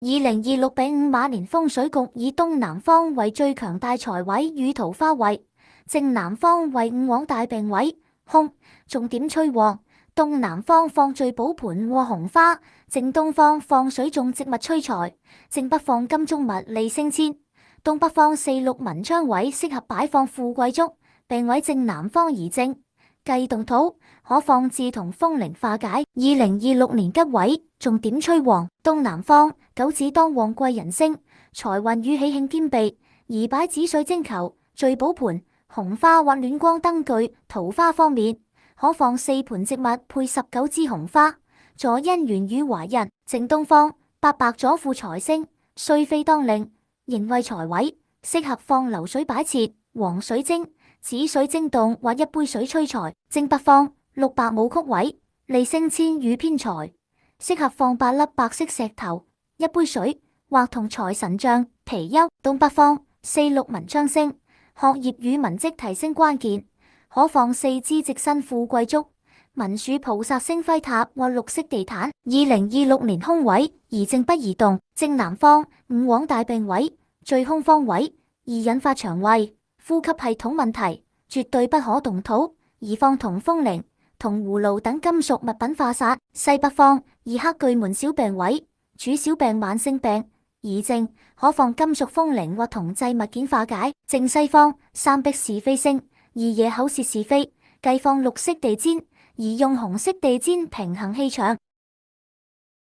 2026-05馬年風水局以東南方為最強大財位與桃花位，正南方為午往大病位，凶，重點催旺。東南方放聚寶盤和紅花，正東方放水種植物催財，正北放金鐘物利升遷。東北方4、6文昌位適合擺放富貴竹，病位正南方而正，忌動土，可放置同風靈化解。2026年吉位，重點催旺。東南方九子當旺貴人星，財運與喜慶兼備，宜擺紫水晶球、聚寶盤、紅花或暖光燈具。桃花方面，可放4盆植物配19支紅花，助姻緣與懷孕。正東方八白左輔財星，歲飛當令，形為財位，適合放流水擺設、黃水晶、紫水晶洞或一杯水催財。正北方六白武曲位，利升遷與偏財，適合放8粒白色石頭、一杯水或同財神像、貔貅。東北方4、6文昌星，學業與文職提升關鍵，可放4支直身富貴竹、文殊菩薩星輝塔或綠色地毯。2026年凶位，宜靜不宜動。正南方午往大病位，最凶方位，易引發腸胃、呼吸系統問題，絕對不可動土，宜放銅風鈴、銅葫蘆等金屬物品化煞。西北方二黑巨門小病位，主小病慢性病，宜靜，可放金屬風鈴或銅製物件化解。正西方三碧是非星，宜惹口舌是非，忌放綠色地氈，宜用紅色地氈平衡氣場。